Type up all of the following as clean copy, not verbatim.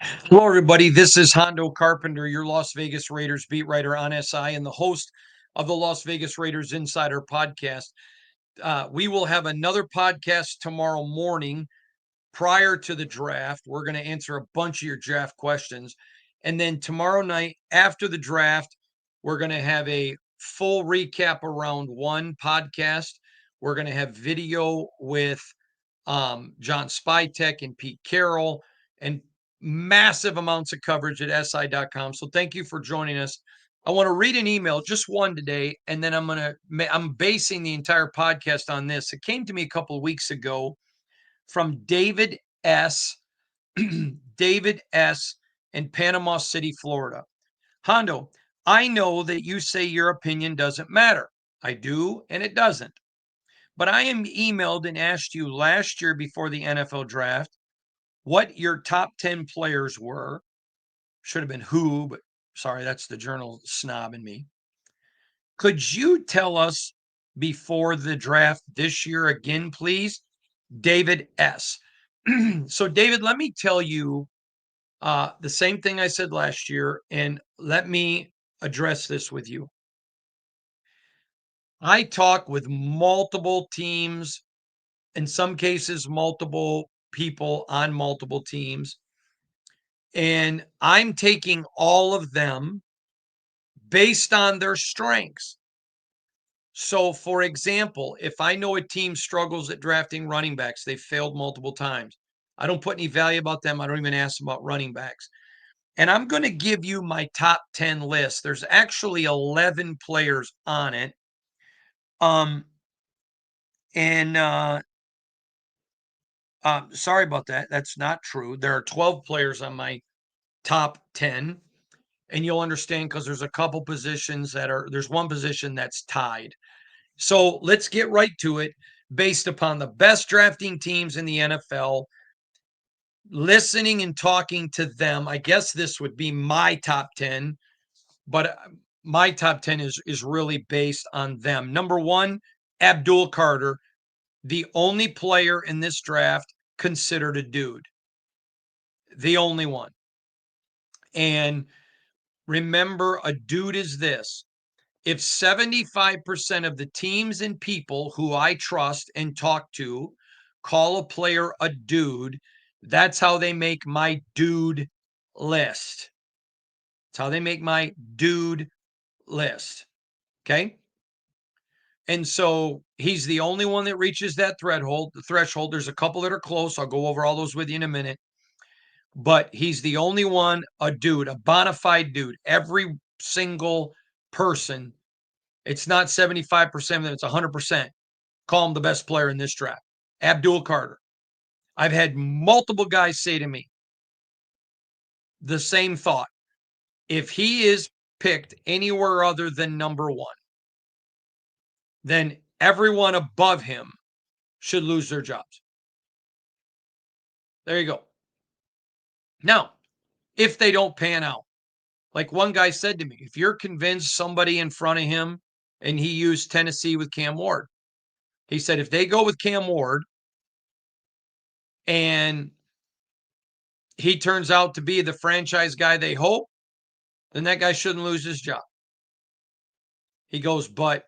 Hello, everybody. This is Hondo Carpenter, your Las Vegas Raiders beat writer on SI and the host of the Las Vegas Raiders Insider podcast. We will have another podcast tomorrow morning prior to the draft. We're going to answer a bunch of your draft questions. And then tomorrow night after the draft, we're going to have a full recap of round one podcast. We're going to have video with John Spytek and Pete Carroll and massive amounts of coverage at SI.com. So thank you for joining us. I want to read an email, just one today, and then I'm basing the entire podcast on this. It came to me a couple of weeks ago from David S. David S. in Panama City, Florida. Hondo, I know that you say your opinion doesn't matter. I do, and it doesn't. But I am emailed and asked you last year before the NFL draft what your top 10 players were. Should have been who, but sorry, that's the journal snob in me. Could you tell us before the draft this year again, please? David S. So, David, let me tell you the same thing I said last year, and let me address this with you. I talk with multiple teams, in some cases, multiple people on multiple teams, and I'm taking all of them based on their strengths. So, for example, if I know a team struggles at drafting running backs, they've failed multiple times. I don't put any value about them. I don't even ask them about running backs. And I'm going to give you my top 10 list. There's actually 11 players on it. Um, and sorry about that. That's not true. There are 12 players on my top 10. And you'll understand because there's a couple positions there's one position that's tied. So let's get right to it based upon the best drafting teams in the NFL, listening and talking to them. I guess this would be my top 10, but my top 10 is really based on them. Number one, Abdul Carter, the only player in this draft considered a dude, the only one. And remember, a dude is this: if 75% of the teams and people who I trust and talk to call a player a dude, that's how they make my dude list. That's how they make my dude list. Okay. And so he's the only one that reaches that threshold. There's a couple that are close. I'll go over all those with you in a minute. But he's the only one, a dude, a bona fide dude. Every single person, it's not 75% of them, it's 100%. Call him the best player in this draft. Abdul Carter. I've had multiple guys say to me the same thought. If he is picked anywhere other than number one, then everyone above him should lose their jobs. There you go. Now, if they don't pan out, like one guy said to me, if you're convinced somebody in front of him, and he used Tennessee with Cam Ward, he said if they go with Cam Ward and he turns out to be the franchise guy they hope, then that guy shouldn't lose his job. He goes, but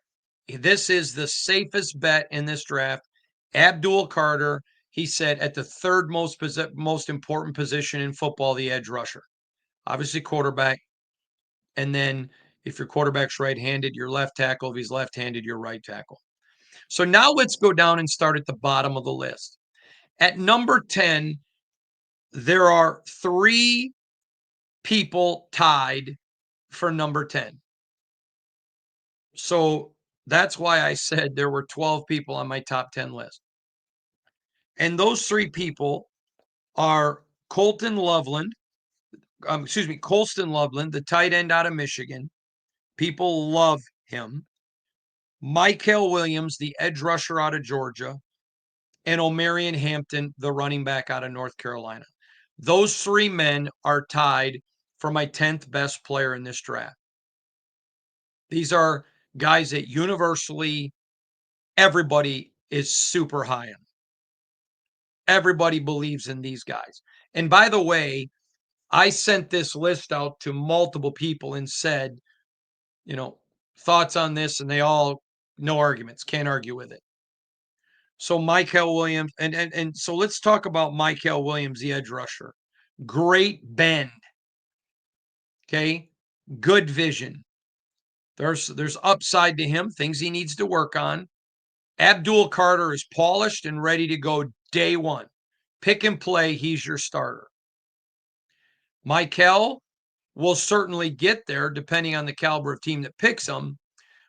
this is the safest bet in this draft. Abdul Carter, he said, at the third most important position in football, the edge rusher. Obviously, quarterback. And then if your quarterback's right-handed, your left tackle. If he's left-handed, your right tackle. So now let's go down and start at the bottom of the list. At number 10, there are three people tied for number 10. So that's why I said there were 12 people on my top 10 list. And those three people are Colston Loveland, the tight end out of Michigan. People love him. Michael Williams, the edge rusher out of Georgia, and Omarion Hampton, the running back out of North Carolina. Those three men are tied for my 10th best player in this draft. These are guys that universally everybody is super high on. Everybody believes in these guys. And by the way, I sent this list out to multiple people and said, thoughts on this, and they all no arguments, can't argue with it. So Michael Williams, and so let's talk about Michael Williams, the edge rusher. Great bend. Okay. Good vision. There's upside to him, things he needs to work on. Abdul Carter is polished and ready to go day one. Pick and play, he's your starter. Michael will certainly get there depending on the caliber of team that picks him,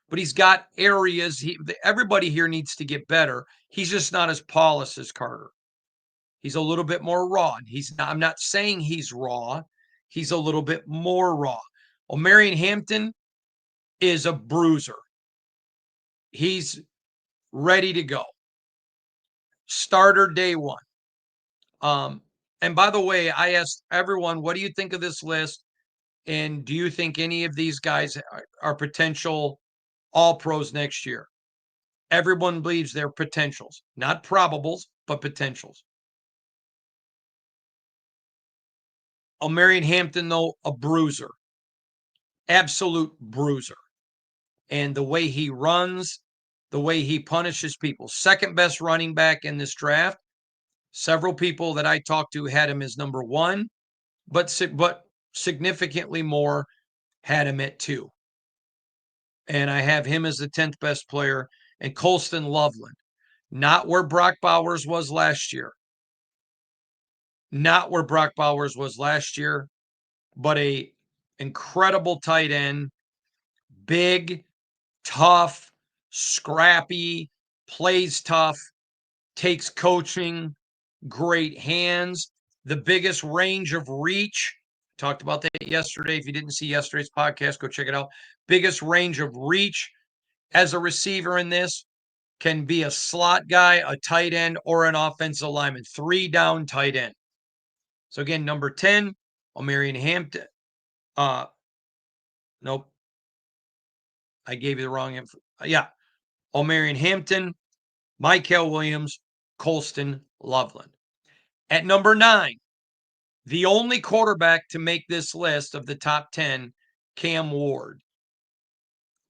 but he's got areas. Everybody here needs to get better. He's just not as polished as Carter. He's a little bit more raw. I'm not saying he's raw. He's a little bit more raw. Omarion Hampton is a bruiser. He's ready to go. Starter day one. And by the way, I asked everyone, what do you think of this list? And do you think any of these guys are potential all pros next year? Everyone believes they're potentials, not probables, but potentials. Omarion Hampton, though, a bruiser, absolute bruiser. And the way he runs, the way he punishes people, second best running back in this draft. Several people that I talked to had him as number one, but significantly more had him at 2. And I have him as the 10th best player, and Colston Loveland, not where Brock Bowers was last year. Not where Brock Bowers was last year, but a incredible tight end, big, tough, scrappy, plays tough, takes coaching, great hands, the biggest range of reach. Talked about that yesterday. If you didn't see yesterday's podcast, go check it out. Biggest range of reach as a receiver in this, can be a slot guy, a tight end, or an offensive lineman. 3 down tight end. So again, number 10, Omarion Hampton. Nope. I gave you the wrong info. Yeah. Omarion Hampton, Michael Williams, Colston Loveland. At number 9, the only quarterback to make this list of the top 10, Cam Ward.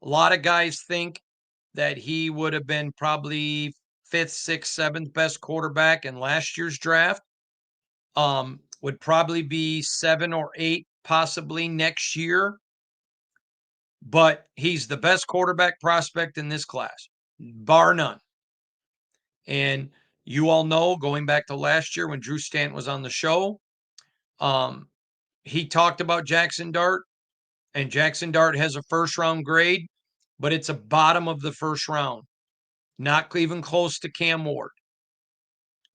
A lot of guys think that he would have been probably 5th, 6th, 7th best quarterback in last year's draft. Would probably be 7 or 8 possibly next year. But he's the best quarterback prospect in this class, bar none. And you all know, going back to last year when Drew Stanton was on the show, he talked about Jackson Dart, and Jackson Dart has a first-round grade, but it's a bottom of the first round, not even close to Cam Ward.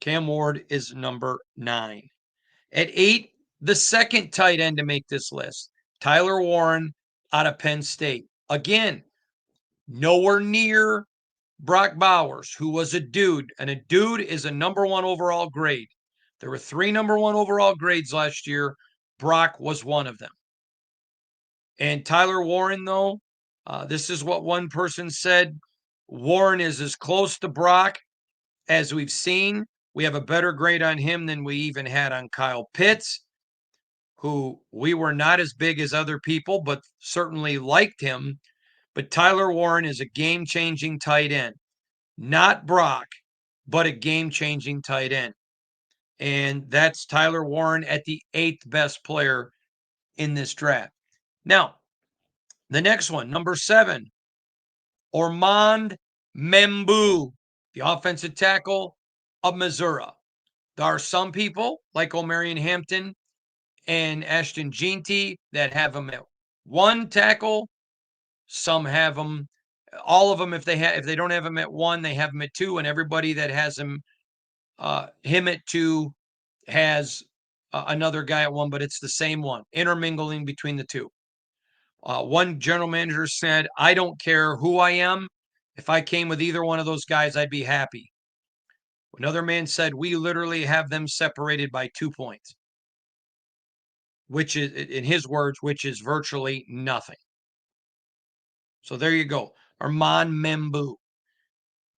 Cam Ward is number 9. At 8, the second tight end to make this list, Tyler Warren out of Penn State. Again, nowhere near Brock Bowers, who was a dude, and a dude is a number 1 overall grade. There were 3 number 1 overall grades last year. Brock was one of them. And Tyler Warren, though, this is what one person said. Warren is as close to Brock as we've seen. We have a better grade on him than we even had on Kyle Pitts, who we were not as big as other people, but certainly liked him. But Tyler Warren is a game-changing tight end. Not Brock, but a game-changing tight end. And that's Tyler Warren at the 8th best player in this draft. Now, the next one, number 7, Ormond Membu, the offensive tackle of Missouri. There are some people like Omarion Hampton and Ashton Jeanty that have him at 1 tackle. Some have them, all of them, if they don't have him at 1, they have him at 2, and everybody that has him at 2 has another guy at 1, but it's the same one, intermingling between the 2. One general manager said, I don't care who I am. If I came with either one of those guys, I'd be happy. Another man said, we literally have them separated by 2 points, which is, in his words, which is virtually nothing. So there you go. Armand Membu.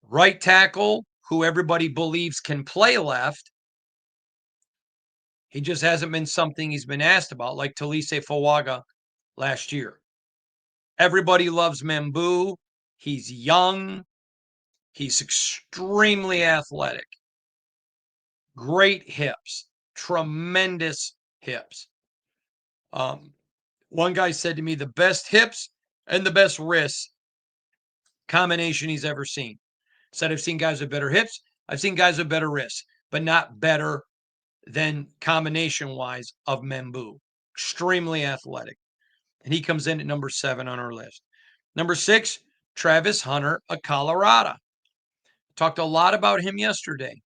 Right tackle, who everybody believes can play left. He just hasn't been something he's been asked about, like Talise Fawaga last year. Everybody loves Membu. He's young. He's extremely athletic. Great hips. Tremendous hips. One guy said to me, the best hips and the best wrists combination he's ever seen. Said, I've seen guys with better hips. I've seen guys with better wrists, but not better than combination wise of Membu. Extremely athletic. And he comes in at number 7 on our list. Number 6, Travis Hunter of Colorado. Talked a lot about him yesterday.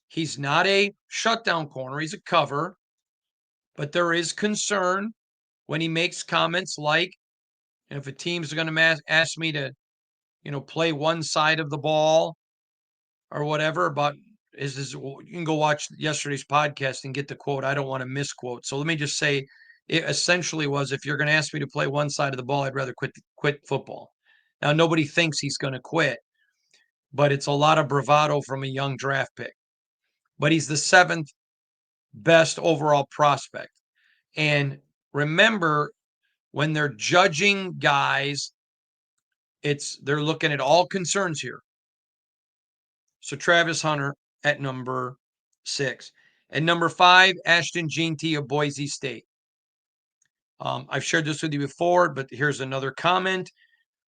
He's not a shutdown corner, he's a cover, but there is concern when he makes comments like, if a team's going to ask me to, play one side of the ball or whatever, about you can go watch yesterday's podcast and get the quote. I don't want to misquote. So let me just say, it essentially was, if you're going to ask me to play one side of the ball, I'd rather quit football. Now, nobody thinks he's going to quit, but it's a lot of bravado from a young draft pick. But he's the 7th best overall prospect. And remember, when they're judging guys, they're looking at all concerns here. So Travis Hunter at number 6. And number 5, Ashton Jeanty of Boise State. I've shared this with you before, but here's another comment.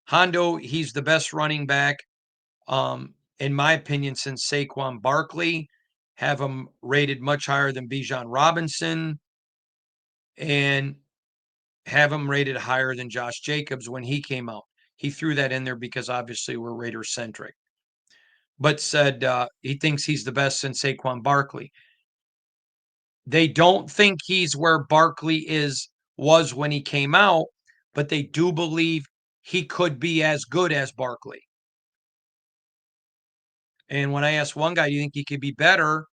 Hondo, he's the best running back, in my opinion, since Saquon Barkley. Have him rated much higher than Bijan Robinson, and have him rated higher than Josh Jacobs when he came out. He threw that in there because obviously we're Raider-centric. But said he thinks he's the best since Saquon Barkley. They don't think he's where Barkley was when he came out, but they do believe he could be as good as Barkley. And when I asked one guy, do you think he could be better?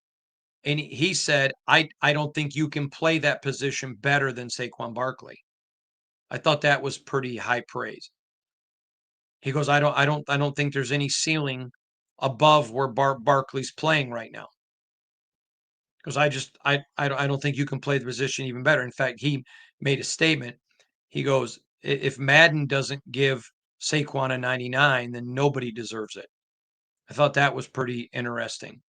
And he said, I don't think you can play that position better than Saquon Barkley. I thought that was pretty high praise. He goes, I don't think there's any ceiling above where Barkley's playing right now. Because I don't think you can play the position even better. In fact, he made a statement. He goes, if Madden doesn't give Saquon a 99, then nobody deserves it. I thought that was pretty interesting.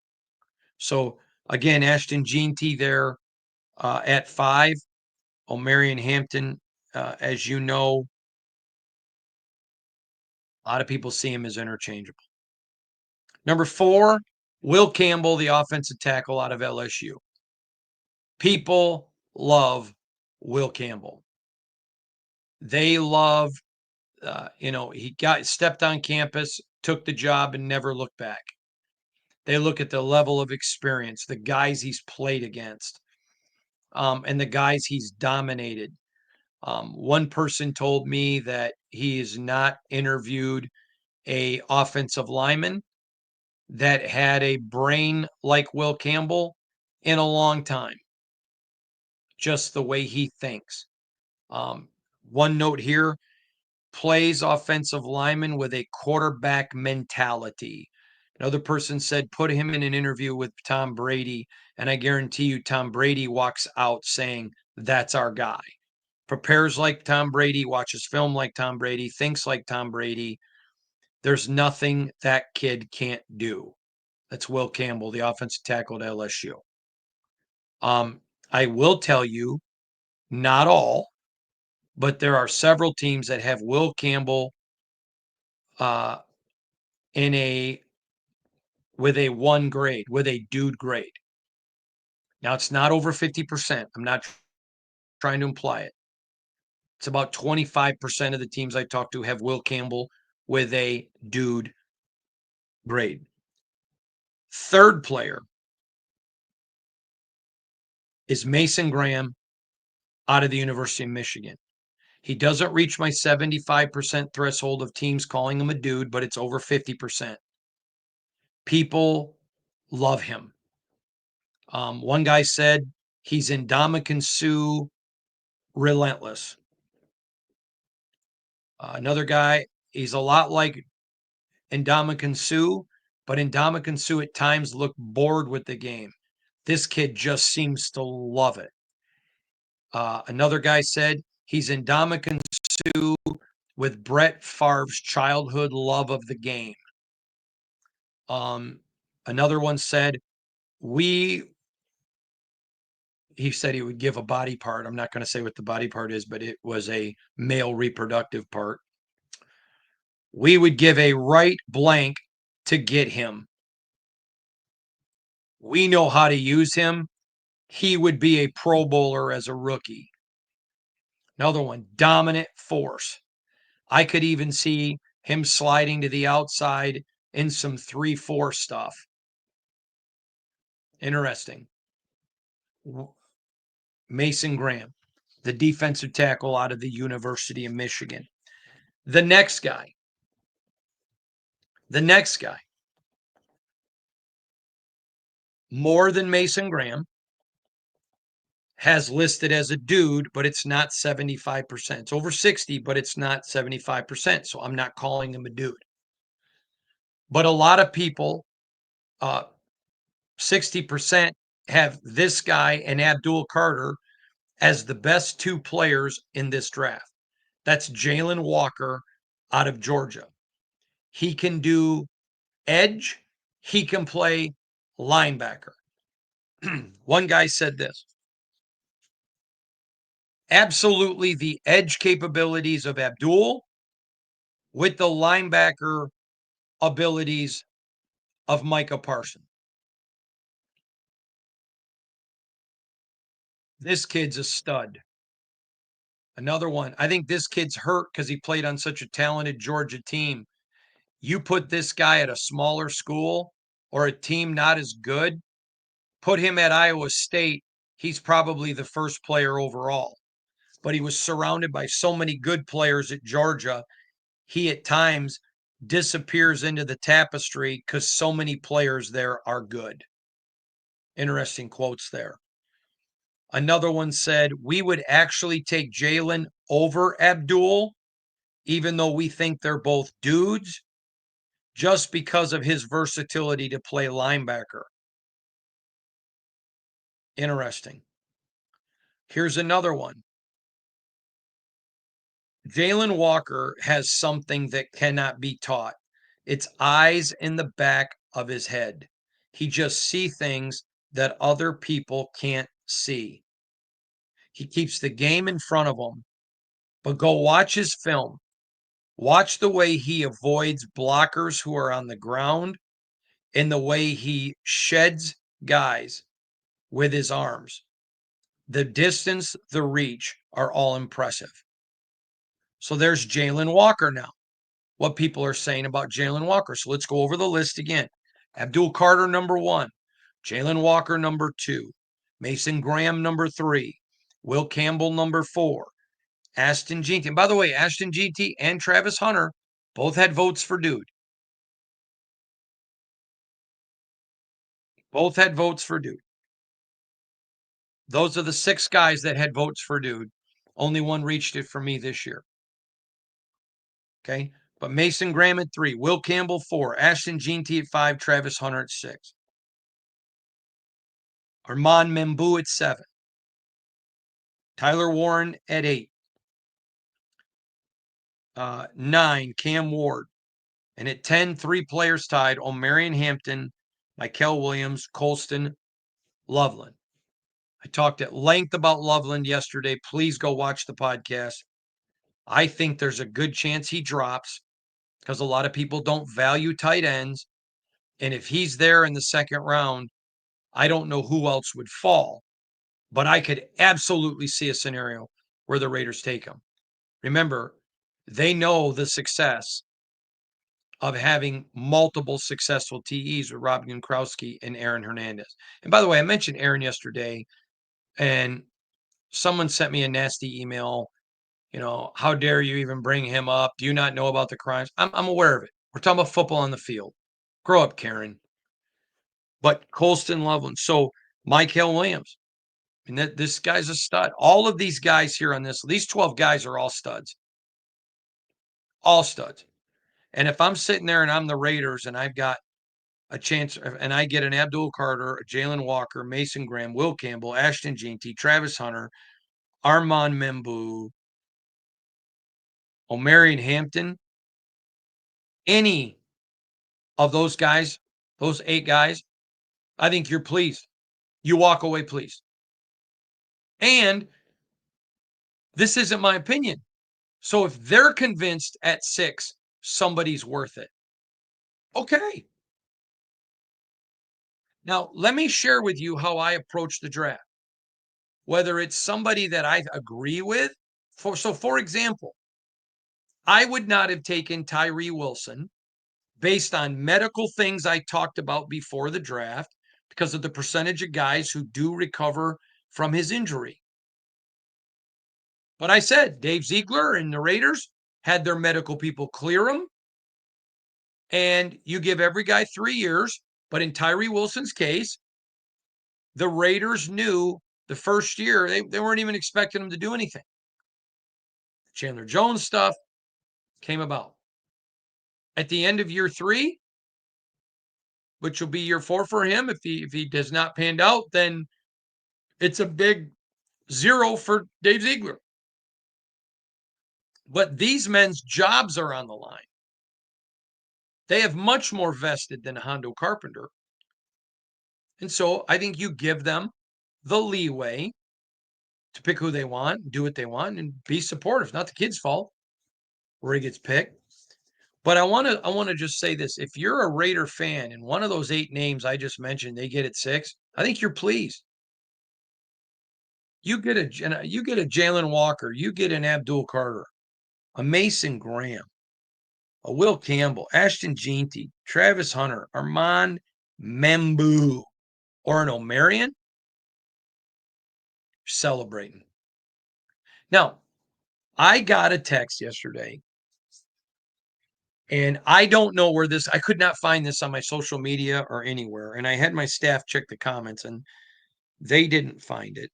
So again, Ashton Jeanty there at 5. O'Marion Hampton, as you know, a lot of people see him as interchangeable. Number 4, Will Campbell, the offensive tackle out of LSU. People love Will Campbell. They love, he stepped on campus, took the job, and never looked back. They look at the level of experience, the guys he's played against, and the guys he's dominated. One person told me that he has not interviewed a offensive lineman that had a brain like Will Campbell in a long time. Just the way he thinks. One note here, plays offensive lineman with a quarterback mentality. Another person said, put him in an interview with Tom Brady, and I guarantee you Tom Brady walks out saying, that's our guy. Prepares like Tom Brady, watches film like Tom Brady, thinks like Tom Brady. There's nothing that kid can't do. That's Will Campbell, the offensive tackle at LSU. I will tell you, not all, but there are several teams that have Will Campbell with a 1 grade, with a dude grade. Now, it's not over 50%. I'm not trying to imply it. It's about 25% of the teams I talk to have Will Campbell with a dude grade. Third player is Mason Graham out of the University of Michigan. He doesn't reach my 75% threshold of teams calling him a dude, but it's over 50%. People love him. One guy said he's Ndamukong Suh relentless. Another guy, he's a lot like Ndamukong Suh, but Ndamukong Suh at times looked bored with the game. This kid just seems to love it. Another guy said he's Ndamukong Suh with Brett Favre's childhood love of the game. Another one said, he said he would give a body part. I'm not going to say what the body part is, but it was a male reproductive part. We would give a right blank to get him. We know how to use him. He would be a Pro Bowler as a rookie. Another one, dominant force. I could even see him sliding to the outside in some 3-4 stuff. Interesting. Mason Graham, the defensive tackle out of the University of Michigan. The next guy, more than Mason Graham, has listed as a dude, but it's not 75%. It's over 60, but it's not 75%. So I'm not calling him a dude. But a lot of people, 60% have this guy and Abdul Carter as the best two players in this draft. That's Jalen Walker out of Georgia. He can do edge, he can play linebacker. One guy said this: absolutely the edge capabilities of Abdul with the linebacker abilities of Micah Parsons. This kid's a stud. Another one, I think this kid's hurt because he played on such a talented Georgia team. You put this guy at a smaller school or a team not as good, put him at Iowa State, he's probably the first player overall. But he was surrounded by so many good players at Georgia, he at times disappears into the tapestry because so many players there are good. Interesting quotes there. Another one said, we would actually take Jalen over Abdul, even though we think they're both dudes, just because of his versatility to play linebacker. Interesting. Here's another one. Jalen Walker has something that cannot be taught. It's eyes in the back of his head. He just sees things that other people can't see. He keeps the game in front of him, but go watch his film. Watch the way he avoids blockers who are on the ground and the way he sheds guys with his arms. The distance, the reach are all impressive. So there's Jalen Walker now. What people are saying about Jalen Walker. So let's go over the list again. Abdul Carter, number 1. Jalen Walker, number 2. Mason Graham, number 3. Will Campbell, number 4. Ashton Jeanty. And by the way, Ashton Jeanty and Travis Hunter both had votes for dude. Both had votes for dude. Those are the 6 guys that had votes for dude. Only one reached it for me this year. Okay. But Mason Graham at 3, Will Campbell 4, Ashton Jeanty at 5, Travis Hunter at 6. Armand Membu at 7. Tyler Warren at 8. 9, Cam Ward. And at 10, 3 players tied, Omarion Hampton, Michael Williams, Colston, Loveland. I talked at length about Loveland yesterday. Please go watch the podcast. I think there's a good chance he drops because a lot of people don't value tight ends. And if he's there in the second round, I don't know who else would fall. But I could absolutely see a scenario where the Raiders take him. Remember, they know the success of having multiple successful TEs with Rob Gronkowski and Aaron Hernandez. And by the way, I mentioned Aaron yesterday, and someone sent me a nasty email. How dare you even bring him up? Do you not know about the crimes? I'm aware of it. We're talking about football on the field. Grow up, Karen. But Colston Loveland. So Michael Williams. And this guy's a stud. All of these guys here on these 12 guys are all studs. All studs. And if I'm sitting there and I'm the Raiders and I've got a chance, and I get an Abdul Carter, a Jalen Walker, Mason Graham, Will Campbell, Ashton Jeanty, Travis Hunter, Armand Membu, Omarion Hampton, any of those guys, those 8 guys, I think you're pleased. You walk away pleased. And this isn't my opinion. So if they're convinced at 6 somebody's worth it, okay. Now, let me share with you how I approach the draft. Whether it's somebody that I agree with, for example, I would not have taken Tyree Wilson based on medical things I talked about before the draft because of the percentage of guys who do recover from his injury. But I said Dave Ziegler and the Raiders had their medical people clear him, and you give every guy 3 years. But in Tyree Wilson's case, the Raiders knew the first year they weren't even expecting him to do anything. Chandler Jones stuff came about. At the end of year 3, which will be year 4 for him, if he does not pan out, then it's a big 0 for Dave Ziegler. But these men's jobs are on the line. They have much more vested than Hondo Carpenter. And so I think you give them the leeway to pick who they want, do what they want, and be supportive. Not the kid's fault where he gets picked. But I want to just say this. If you're a Raider fan and one of those 8 names I just mentioned, they get at 6, I think you're pleased. You get a Jalen Walker, you get an Abdul Carter, a Mason Graham, a Will Campbell, Ashton Jeanty, Travis Hunter, Armand Membu, or an Omarion, celebrating. Now, I got a text yesterday, and I don't know where I could not find this on my social media or anywhere. And I had my staff check the comments, and they didn't find it.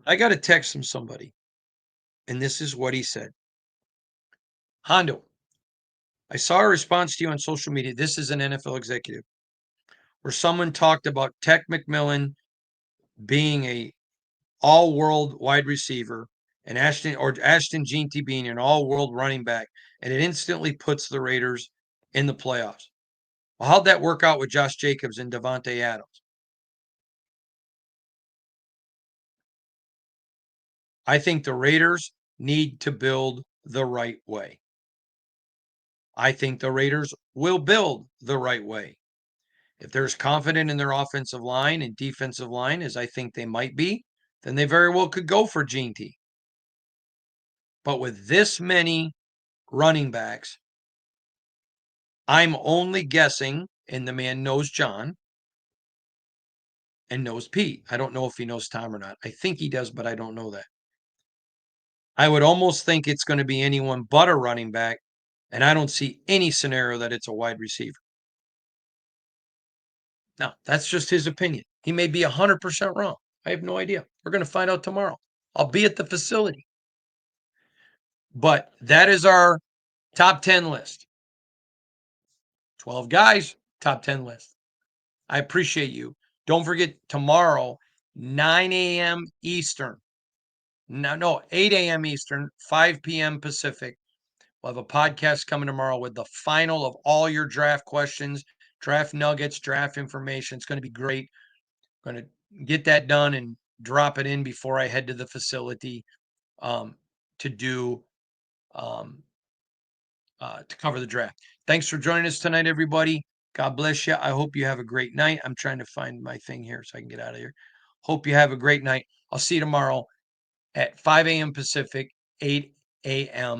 I got a text from somebody, and this is what he said. Hondo, I saw a response to you on social media. This is an NFL executive where someone talked about Tech McMillan being a all-world wide receiver and Ashton Jeanty being an all-world running back, and it instantly puts the Raiders in the playoffs. Well, how'd that work out with Josh Jacobs and Davante Adams? I think the Raiders need to build the right way. I think the Raiders will build the right way. If they're as confident in their offensive line and defensive line as I think they might be, then they very well could go for Jeanty. But with this many running backs, I'm only guessing, and the man knows John and knows Pete. I don't know if he knows Tom or not. I think he does, but I don't know that. I would almost think it's going to be anyone but a running back, and I don't see any scenario that it's a wide receiver. Now, that's just his opinion. He may be 100% wrong. I have no idea. We're going to find out tomorrow. I'll be at the facility. But that is our top 10 list. 12 guys, top 10 list. I appreciate you. Don't forget tomorrow, 9 a.m. Eastern. No, 8 a.m. Eastern, 5 p.m. Pacific. We'll have a podcast coming tomorrow with the final of all your draft questions, draft nuggets, draft information. It's going to be great. I'm going to get that done and drop it in before I head to the facility to do to cover the draft. Thanks for joining us tonight, everybody. God bless you. I hope you have a great night. I'm trying to find my thing here so I can get out of here. Hope you have a great night. I'll see you tomorrow at 5 a.m. Pacific, 8 a.m.